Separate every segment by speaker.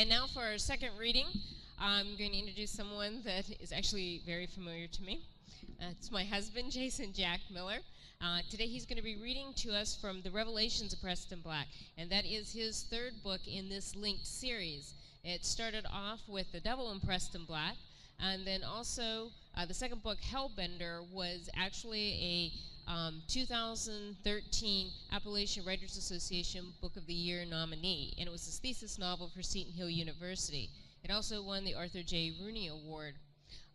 Speaker 1: And now for our second reading, I'm going to introduce someone that is actually very familiar to me. It's my husband, Jason Jack Miller. Today he's going to be reading to us from the Revelations of Preston Black, and that is his third book in this linked series. It started off with The Devil in Preston Black, and then also the second book, Hellbender, was actually a 2013 Appalachian Writers Association Book of the Year nominee, and it was his thesis novel for Seton Hill University. It also won the Arthur J. Rooney Award.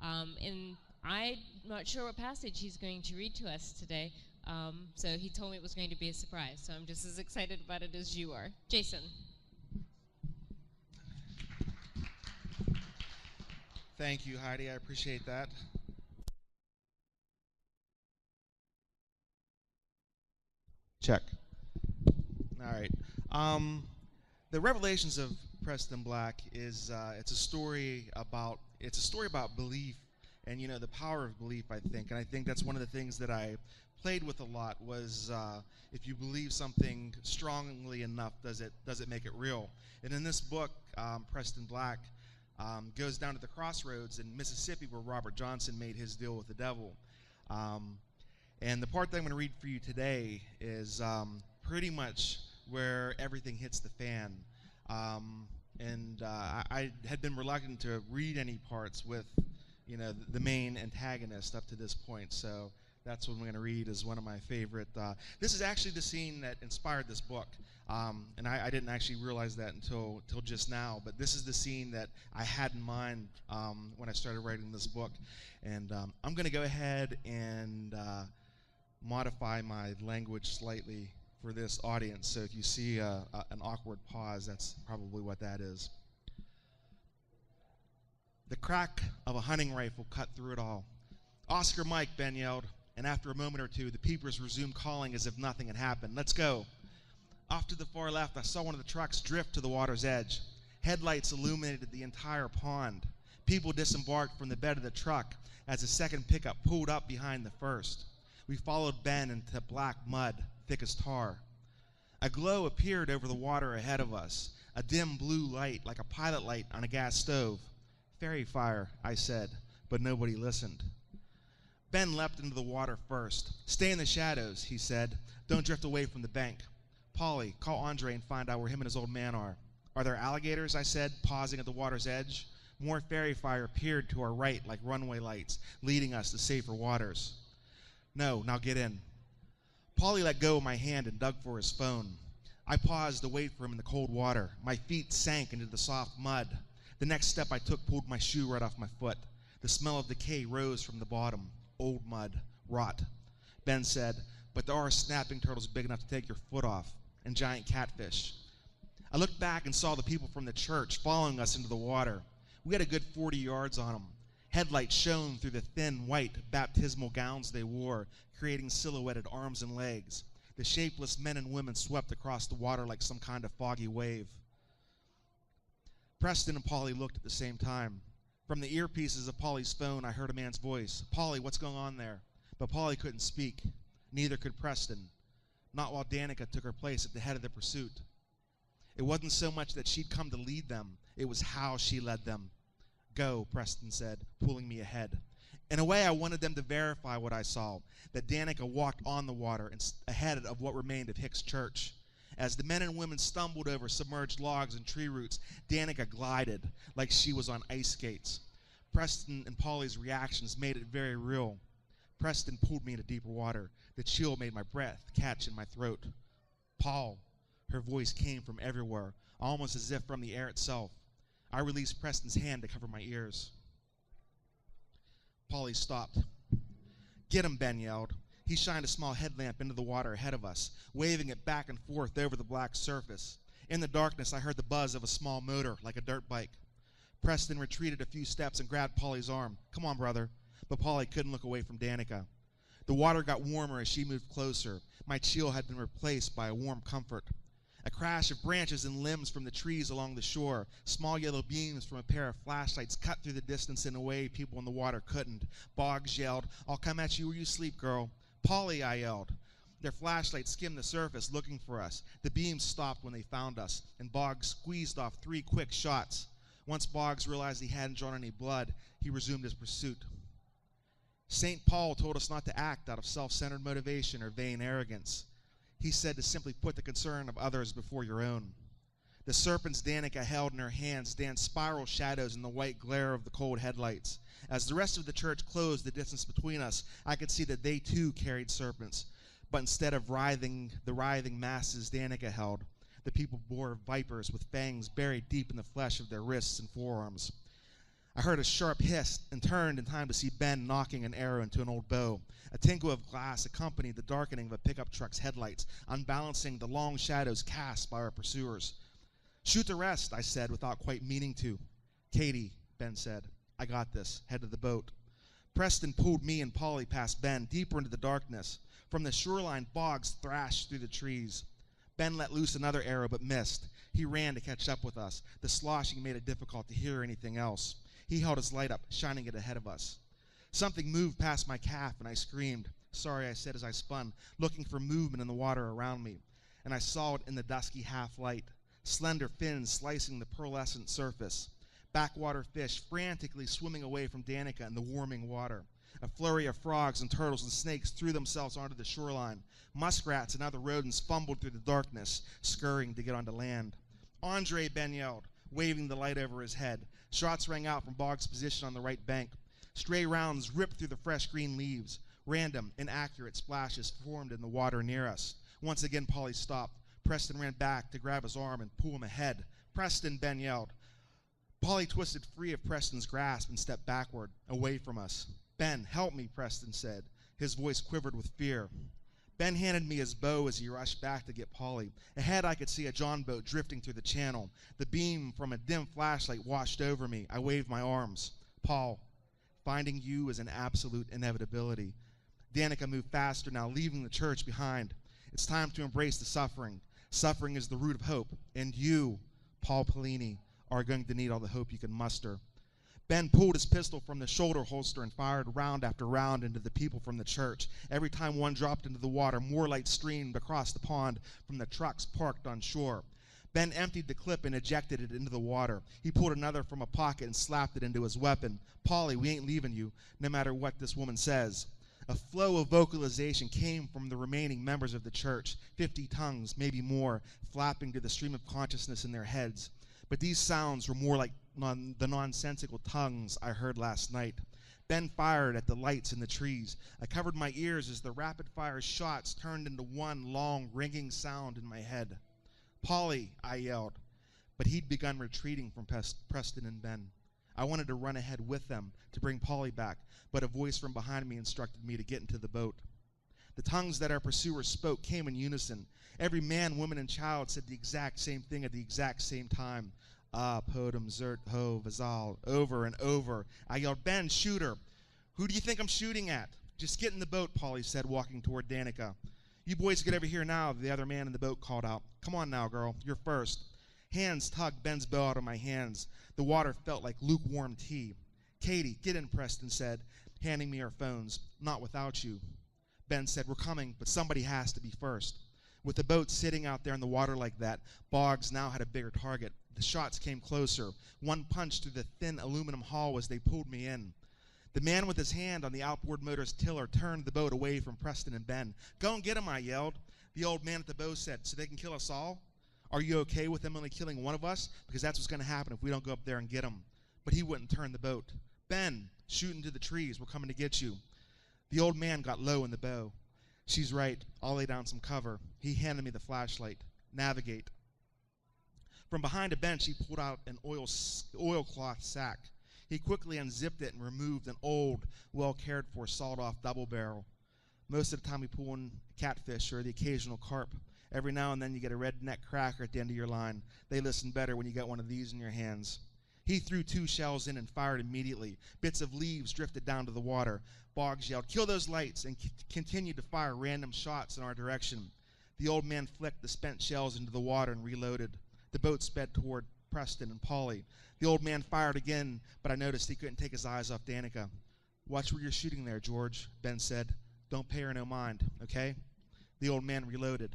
Speaker 1: And I'm not sure what passage he's going to read to us today, so he told me it was going to be a surprise, so I'm just as excited about it as you are. Jason.
Speaker 2: Thank you, Heidi. I appreciate that. Check. All right. The Revelations of Preston Black is it's a story about belief, and the power of belief. I think that's one of the things that I played with a lot was if you believe something strongly enough, does it make it real? And in this book, Preston Black goes down to the crossroads in Mississippi where Robert Johnson made his deal with the devil. And the part that I'm going to read for you today is pretty much where everything hits the fan. I had been reluctant to read any parts with, the main antagonist up to this point. So that's what I'm going to read as one of my favorite. This is actually the scene that inspired this book. And I didn't actually realize that until just now. But this is the scene that I had in mind when I started writing this book. And I'm going to go ahead and modify my language slightly for this audience. So if you see an awkward pause, that's probably what that is. The crack of a hunting rifle cut through it all. "Oscar Mike," Ben yelled. And after a moment or two, the peepers resumed calling as if nothing had happened. "Let's go." Off to the far left, I saw one of the trucks drift to the water's edge. Headlights illuminated the entire pond. People disembarked from the bed of the truck as the second pickup pulled up behind the first. We followed Ben into black mud, thick as tar. A glow appeared over the water ahead of us, a dim blue light like a pilot light on a gas stove. "Fairy fire," I said, but nobody listened. Ben leapt into the water first. "Stay in the shadows," he said. "Don't drift away from the bank. Polly, call Andre and find out where him and his old man are." "Are there alligators?" I said, pausing at the water's edge. More fairy fire appeared to our right like runway lights, leading us to safer waters. "No, now get in." Polly let go of my hand and dug for his phone. I paused to wait for him in the cold water. My feet sank into the soft mud. The next step I took pulled my shoe right off my foot. The smell of decay rose from the bottom. Old mud, rot. Ben said, "But there are snapping turtles big enough to take your foot off, and giant catfish." I looked back and saw the people from the church following us into the water. We had a good 40 yards on them. Headlights shone through the thin, white, baptismal gowns they wore, creating silhouetted arms and legs. The shapeless men and women swept across the water like some kind of foggy wave. Preston and Polly looked at the same time. From the earpieces of Polly's phone, I heard a man's voice. "Polly, what's going on there?" But Polly couldn't speak. Neither could Preston. Not while Danica took her place at the head of the pursuit. It wasn't so much that she'd come to lead them. It was how she led them. "Go," Preston said, pulling me ahead. In a way, I wanted them to verify what I saw, that Danica walked on the water ahead of what remained of Hicks Church. As the men and women stumbled over submerged logs and tree roots, Danica glided like she was on ice skates. Preston and Polly's reactions made it very real. Preston pulled me into deeper water. The chill made my breath catch in my throat. "Paul," her voice came from everywhere, almost as if from the air itself. I released Preston's hand to cover my ears. Polly stopped. "Get him," Ben yelled. He shined a small headlamp into the water ahead of us, waving it back and forth over the black surface. In the darkness, I heard the buzz of a small motor, like a dirt bike. Preston retreated a few steps and grabbed Polly's arm. "Come on, brother." But Polly couldn't look away from Danica. The water got warmer as she moved closer. My chill had been replaced by a warm comfort. A crash of branches and limbs from the trees along the shore. Small yellow beams from a pair of flashlights cut through the distance in a way people in the water couldn't. Boggs yelled, "I'll come at you where you sleep, girl." "Polly," I yelled. Their flashlights skimmed the surface looking for us. The beams stopped when they found us, and Boggs squeezed off 3 quick shots. Once Boggs realized he hadn't drawn any blood, he resumed his pursuit. St. Paul told us not to act out of self-centered motivation or vain arrogance. He said to simply put the concern of others before your own. The serpents Danica held in her hands danced spiral shadows in the white glare of the cold headlights. As the rest of the church closed the distance between us, I could see that they too carried serpents. But instead of the writhing masses Danica held, the people bore vipers with fangs buried deep in the flesh of their wrists and forearms. I heard a sharp hiss and turned in time to see Ben knocking an arrow into an old bow. A tinkle of glass accompanied the darkening of a pickup truck's headlights, unbalancing the long shadows cast by our pursuers. "Shoot the rest," I said without quite meaning to. "Katie," Ben said, "I got this. Head to the boat." Preston pulled me and Polly past Ben, deeper into the darkness. From the shoreline, Boggs thrashed through the trees. Ben let loose another arrow but missed. He ran to catch up with us. The sloshing made it difficult to hear anything else. He held his light up, shining it ahead of us. Something moved past my calf, and I screamed. "Sorry," I said as I spun, looking for movement in the water around me. And I saw it in the dusky half-light, slender fins slicing the pearlescent surface. Backwater fish frantically swimming away from Danica in the warming water. A flurry of frogs and turtles and snakes threw themselves onto the shoreline. Muskrats and other rodents fumbled through the darkness, scurrying to get onto land. "Andre," Ben yelled, waving the light over his head. Shots rang out from Boggs' position on the right bank. Stray rounds ripped through the fresh green leaves. Random, inaccurate splashes formed in the water near us. Once again, Polly stopped. Preston ran back to grab his arm and pull him ahead. "Preston," Ben yelled. Polly twisted free of Preston's grasp and stepped backward, away from us. "Ben, help me," Preston said. His voice quivered with fear. Ben handed me his bow as he rushed back to get Polly. Ahead, I could see a John boat drifting through the channel. The beam from a dim flashlight washed over me. I waved my arms. "Paul, finding you is an absolute inevitability." Danica moved faster now, leaving the church behind. "It's time to embrace the suffering. Suffering is the root of hope. And you, Paul Pellini, are going to need all the hope you can muster." Ben pulled his pistol from the shoulder holster and fired round after round into the people from the church. Every time one dropped into the water, more light streamed across the pond from the trucks parked on shore. Ben emptied the clip and ejected it into the water. He pulled another from a pocket and slapped it into his weapon. "Polly, we ain't leaving you, no matter what this woman says." A flow of vocalization came from the remaining members of the church, 50 tongues, maybe more, flapping to the stream of consciousness in their heads. But these sounds were more like the nonsensical tongues I heard last night. Ben fired at the lights in the trees. I covered my ears as the rapid-fire shots turned into one long, ringing sound in my head. "Polly," I yelled. But he'd begun retreating from Preston and Ben. I wanted to run ahead with them to bring Polly back, but a voice from behind me instructed me to get into the boat. The tongues that our pursuers spoke came in unison. Every man, woman, and child said the exact same thing at the exact same time. "Ah, podum, zert, ho, vazal," over and over. I yelled, "Ben, shoot her." "Who do you think I'm shooting at?" "Just get in the boat," Polly said, walking toward Danica. "You boys get over here now," the other man in the boat called out. "Come on now, girl, you're first." Hands tugged Ben's bow out of my hands. The water felt like lukewarm tea. "Katie, get in," Preston said, handing me our phones. "Not without you." Ben said, "We're coming, but somebody has to be first." With the boat sitting out there in the water like that, Boggs now had a bigger target. The shots came closer. One punch through the thin aluminum hull as they pulled me in. The man with his hand on the outboard motor's tiller turned the boat away from Preston and Ben. "Go and get him," I yelled. The old man at the bow said, "So they can kill us all? Are you okay with them only killing one of us? Because that's what's going to happen if we don't go up there and get him." But he wouldn't turn the boat. "Ben, shoot into the trees. We're coming to get you." The old man got low in the bow. "She's right. I'll lay down some cover." He handed me the flashlight. "Navigate." From behind a bench, he pulled out an oilcloth sack. He quickly unzipped it and removed an old, well-cared-for sawed-off double barrel. Most of the time we pull in catfish or the occasional carp. Every now and then you get a redneck cracker at the end of your line. They listen better when you got one of these in your hands. He threw 2 shells in and fired immediately. Bits of leaves drifted down to the water. Boggs yelled, "Kill those lights," and continued to fire random shots in our direction. The old man flicked the spent shells into the water and reloaded. The boat sped toward Preston and Polly. The old man fired again, but I noticed he couldn't take his eyes off Danica. "Watch where you're shooting there, George," Ben said. "Don't pay her no mind, okay?" The old man reloaded.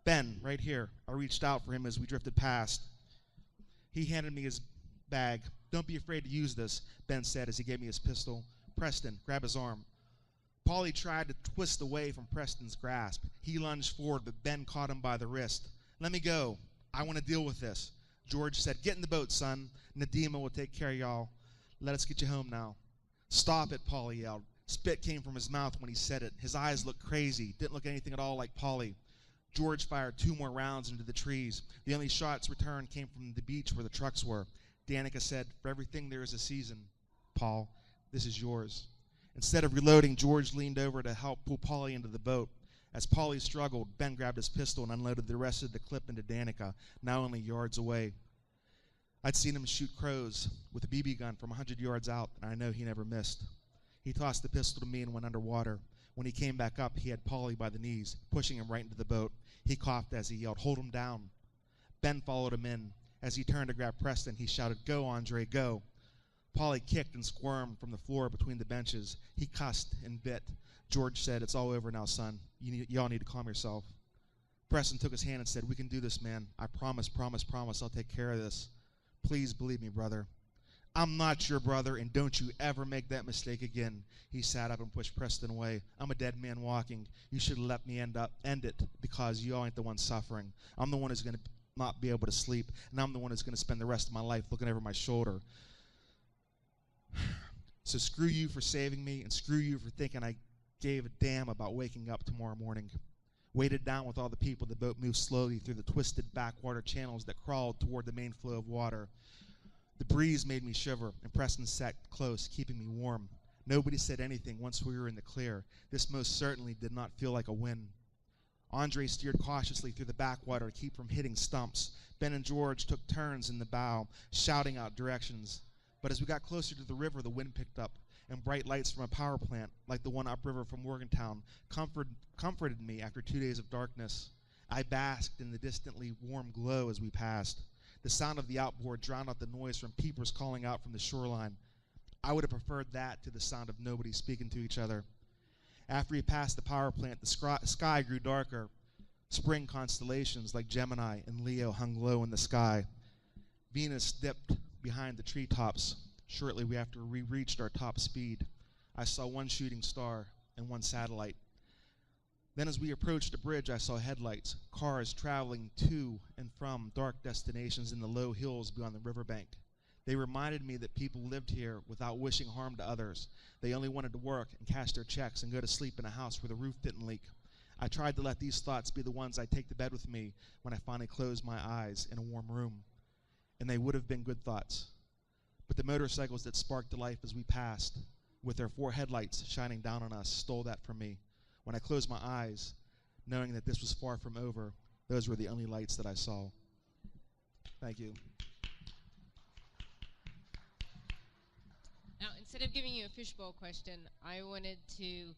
Speaker 2: Ben, right here. I reached out for him as we drifted past. He handed me his bag. Don't be afraid to use this, Ben said as he gave me his pistol. Preston, grab his arm. Paulie tried to twist away from Preston's grasp. He lunged forward, but Ben caught him by the wrist. Let me go. I want to deal with this. George said, get in the boat, son. Nadima will take care of y'all. Let us get you home now. Stop it, Paulie yelled. Spit came from his mouth when he said it. His eyes looked crazy, didn't look anything at all like Paulie. George fired 2 more rounds into the trees. The only shots returned came from the beach where the trucks were. Danica said, for everything there is a season. Paul, this is yours. Instead of reloading, George leaned over to help pull Paulie into the boat. As Paulie struggled, Ben grabbed his pistol and unloaded the rest of the clip into Danica, now only yards away. I'd seen him shoot crows with a BB gun from 100 yards out, and I know he never missed. He tossed the pistol to me and went underwater. When he came back up, he had Paulie by the knees, pushing him right into the boat. He coughed as he yelled, hold him down. Ben followed him in. As he turned to grab Preston, he shouted, go, Andre, go. Paulie kicked and squirmed from the floor between the benches. He cussed and bit. George said, it's all over now, son. Y'all need to calm yourself. Preston took his hand and said, we can do this, man. I promise, I'll take care of this. Please believe me, brother. I'm not your brother, and don't you ever make that mistake again. He sat up and pushed Preston away. I'm a dead man walking. You should have let me end it, because you all ain't the one suffering. I'm the one who's going to not be able to sleep, and I'm the one who's going to spend the rest of my life looking over my shoulder. So screw you for saving me, and screw you for thinking I gave a damn about waking up tomorrow morning. Weighted down with all the people, the boat moved slowly through the twisted backwater channels that crawled toward the main flow of water. The breeze made me shiver, and Preston sat close, keeping me warm. Nobody said anything once we were in the clear. This most certainly did not feel like a win. Andre steered cautiously through the backwater to keep from hitting stumps. Ben and George took turns in the bow, shouting out directions. But as we got closer to the river, the wind picked up, and bright lights from a power plant, like the one upriver from Morgantown, comforted me after 2 days of darkness. I basked in the distantly warm glow as we passed. The sound of the outboard drowned out the noise from peepers calling out from the shoreline. I would have preferred that to the sound of nobody speaking to each other. After we passed the power plant, the sky grew darker. Spring constellations like Gemini and Leo hung low in the sky. Venus dipped behind the treetops shortly after we reached our top speed. I saw one shooting star and one satellite. Then as we approached the bridge, I saw headlights, cars traveling to and from dark destinations in the low hills beyond the riverbank. They reminded me that people lived here without wishing harm to others. They only wanted to work and cash their checks and go to sleep in a house where the roof didn't leak. I tried to let these thoughts be the ones I'd take to bed with me when I finally closed my eyes in a warm room. And they would have been good thoughts. But the motorcycles that sparked to life as we passed, with their 4 headlights shining down on us, stole that from me. When I closed my eyes, knowing that this was far from over, those were the only lights that I saw. Thank you.
Speaker 1: Now, instead of giving you a fishbowl question, I wanted to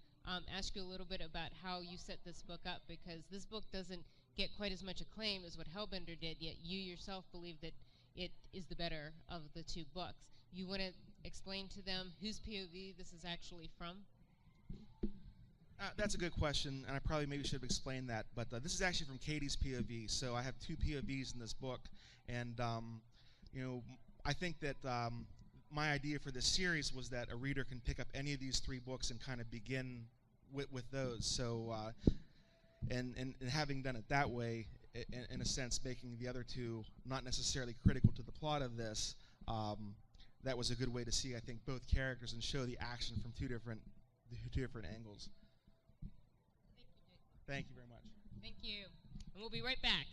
Speaker 1: ask you a little bit about how you set this book up, because this book doesn't get quite as much acclaim as what Hellbender did, yet you yourself believe that it is the better of the 2 books. You want to explain to them whose POV this is actually from?
Speaker 2: That's a good question, and I probably maybe should have explained that, but this is actually from Katie's POV. So I have 2 POVs in this book, and I think that my idea for this series was that a reader can pick up any of these 3 books and kind of begin with those. So, and having done it that way, in a sense, making the other 2 not necessarily critical to the plot of this, that was a good way to see, I think, both characters and show the action from two different angles.
Speaker 1: Thank you very much. Thank you. And we'll be right back.